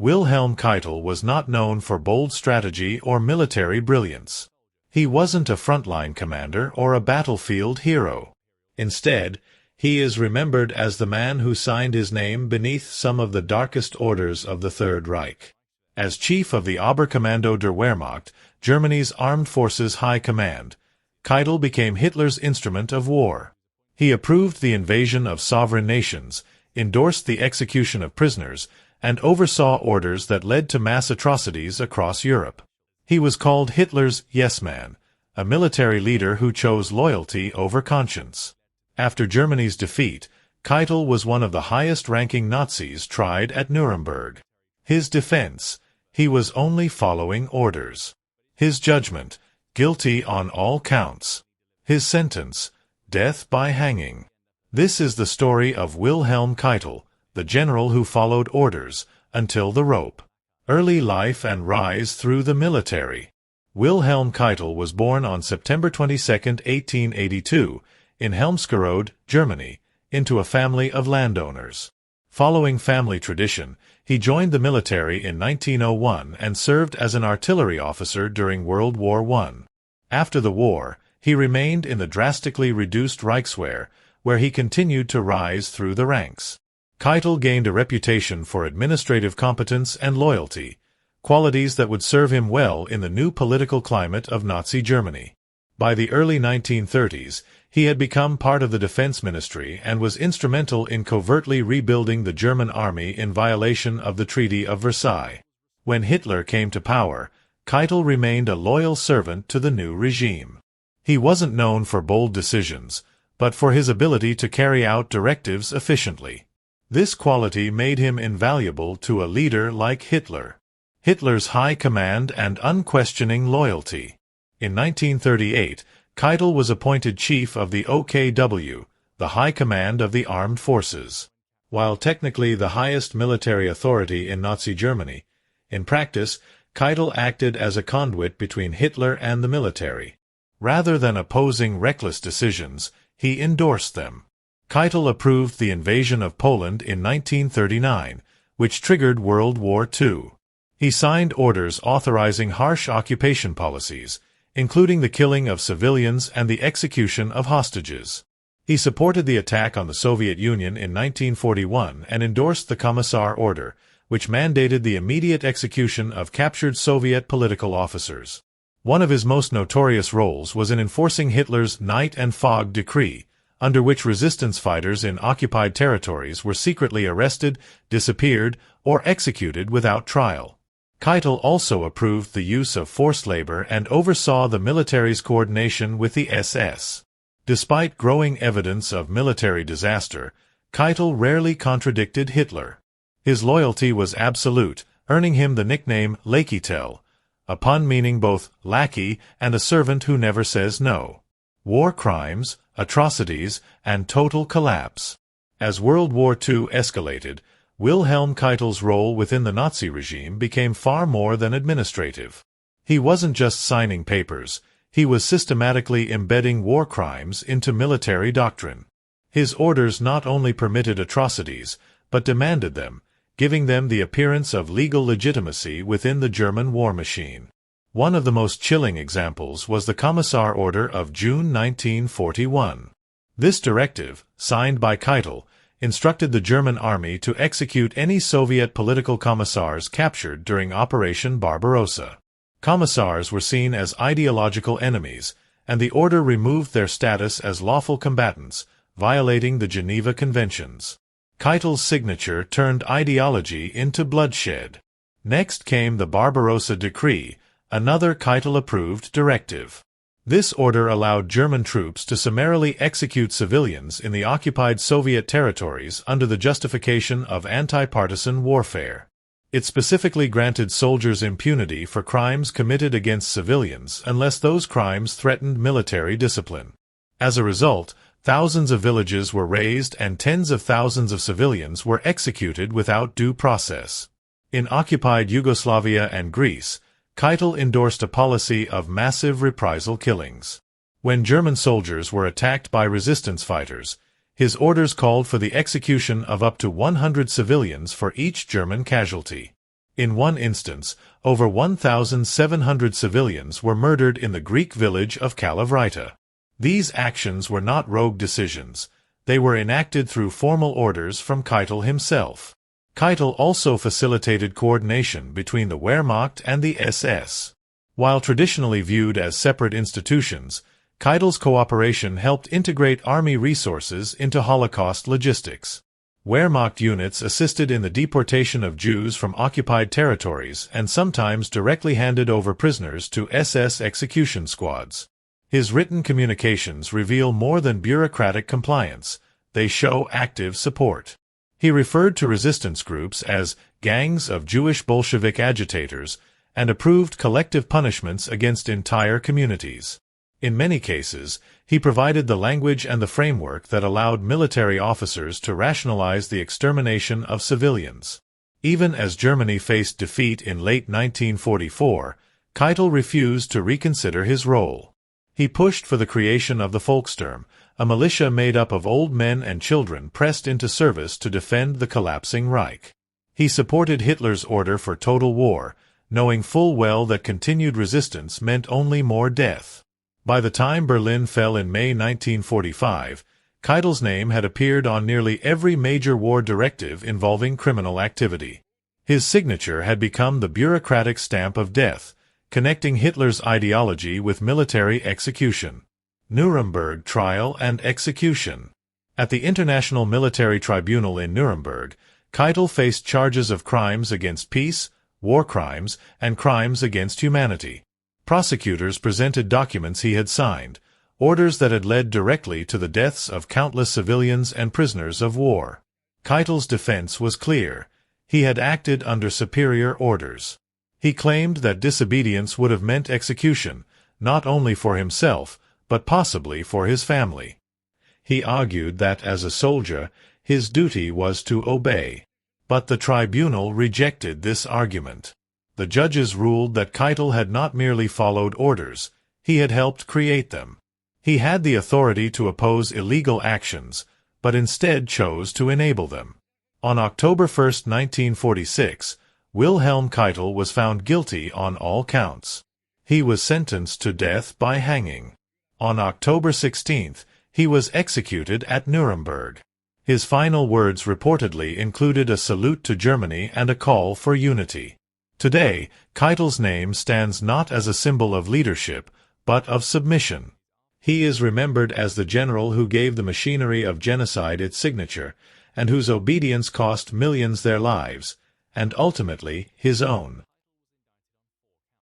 Wilhelm Keitel was not known for bold strategy or military brilliance. He wasn't a frontline commander or a battlefield hero. Instead, he is remembered as the man who signed his name beneath some of the darkest orders of the Third Reich. As chief of the Oberkommando der Wehrmacht, Germany's armed forces high command, Keitel became Hitler's instrument of war. He approved the invasion of sovereign nations, endorsed the execution of prisoners, and oversaw orders that led to mass atrocities across Europe. He was called Hitler's yes man, a military leader who chose loyalty over conscience. After Germany's defeat, Keitel was one of the highest-ranking Nazis tried at Nuremberg. His defense: he was only following orders. His judgment: guilty on all counts. His sentence: death by hanging. This is the story of Wilhelm Keitel, the general who followed orders until the rope. Early life and rise through the military. Wilhelm Keitel was born on September 22, 1882, in Helmskerode, Germany, into a family of landowners. Following family tradition, he joined the military in 1901 and served as an artillery officer during World War I. After the war, he remained in the drastically reduced Reichswehr, where he continued to rise through the ranks. Keitel gained a reputation for administrative competence and loyalty, qualities that would serve him well in the new political climate of Nazi Germany. By the early 1930s, he had become part of the defense ministry and was instrumental in covertly rebuilding the German army in violation of the Treaty of Versailles. When Hitler came to power, Keitel remained a loyal servant to the new regime. He wasn't known for bold decisions, but for his ability to carry out directives efficiently. This quality made him invaluable to a leader like Hitler. Hitler's high command and unquestioning loyalty. In 1938, Keitel was appointed chief of the OKW, the High Command of the Armed Forces. While technically the highest military authority in Nazi Germany, in practice, Keitel acted as a conduit between Hitler and the military. Rather than opposing reckless decisions, he endorsed them. Keitel approved the invasion of Poland in 1939, which triggered World War II. He signed orders authorizing harsh occupation policies, including the killing of civilians and the execution of hostages. He supported the attack on the Soviet Union in 1941 and endorsed the Commissar Order, which mandated the immediate execution of captured Soviet political officers. One of his most notorious roles was in enforcing Hitler's Night and Fog Decree, under which resistance fighters in occupied territories were secretly arrested, disappeared, or executed without trial. Keitel also approved the use of forced labor and oversaw the military's coordination with the SS. Despite growing evidence of military disaster, Keitel rarely contradicted Hitler. His loyalty was absolute, earning him the nickname Lackeytel, a pun meaning both lackey and a servant who never says no. War crimes, atrocities, and total collapse. As World War II escalated, Wilhelm Keitel's role within the Nazi regime became far more than administrative. He wasn't just signing papers, he was systematically embedding war crimes into military doctrine. His orders not only permitted atrocities, but demanded them, giving them the appearance of legal legitimacy within the German war machine. One of the most chilling examples was the Commissar Order of June 1941. This directive, signed by Keitel, instructed the German army to execute any Soviet political commissars captured during Operation Barbarossa. Commissars were seen as ideological enemies, and the order removed their status as lawful combatants, violating the Geneva Conventions. Keitel's signature turned ideology into bloodshed. Next came the Barbarossa Decree, another Keitel-approved directive. This order allowed German troops to summarily execute civilians in the occupied Soviet territories under the justification of anti-partisan warfare. It specifically granted soldiers impunity for crimes committed against civilians unless those crimes threatened military discipline. As a result, thousands of villages were razed and tens of thousands of civilians were executed without due process. In occupied Yugoslavia and Greece, Keitel endorsed a policy of massive reprisal killings. When German soldiers were attacked by resistance fighters, his orders called for the execution of up to 100 civilians for each German casualty. In one instance, over 1,700 civilians were murdered in the Greek village of Kalavrita. These actions were not rogue decisions. They were enacted through formal orders from Keitel himself. Keitel also facilitated coordination between the Wehrmacht and the SS. While traditionally viewed as separate institutions, Keitel's cooperation helped integrate army resources into Holocaust logistics. Wehrmacht units assisted in the deportation of Jews from occupied territories and sometimes directly handed over prisoners to SS execution squads. His written communications reveal more than bureaucratic compliance. They show active support. He referred to resistance groups as gangs of Jewish Bolshevik agitators and approved collective punishments against entire communities. In many cases, he provided the language and the framework that allowed military officers to rationalize the extermination of civilians. Even as Germany faced defeat in late 1944, Keitel refused to reconsider his role. He pushed for the creation of the Volkssturm, a militia made up of old men and children pressed into service to defend the collapsing Reich. He supported Hitler's order for total war, knowing full well that continued resistance meant only more death. By the time Berlin fell in May 1945, Keitel's name had appeared on nearly every major war directive involving criminal activity. His signature had become the bureaucratic stamp of death, connecting Hitler's ideology with military execution. Nuremberg Trial and Execution. At the International Military Tribunal in Nuremberg, Keitel faced charges of crimes against peace, war crimes, and crimes against humanity. Prosecutors presented documents he had signed, orders that had led directly to the deaths of countless civilians and prisoners of war. Keitel's defense was clear. He had acted under superior orders. He claimed that disobedience would have meant execution, not only for himself, but possibly for his family. He argued that as a soldier, his duty was to obey. But the tribunal rejected this argument. The judges ruled that Keitel had not merely followed orders, he had helped create them. He had the authority to oppose illegal actions, but instead chose to enable them. On October 1, 1946, Wilhelm Keitel was found guilty on all counts. He was sentenced to death by hanging. On October 16, he was executed at Nuremberg. His final words reportedly included a salute to Germany and a call for unity. Today, Keitel's name stands not as a symbol of leadership, but of submission. He is remembered as the general who gave the machinery of genocide its signature, and whose obedience cost millions their lives, and ultimately his own.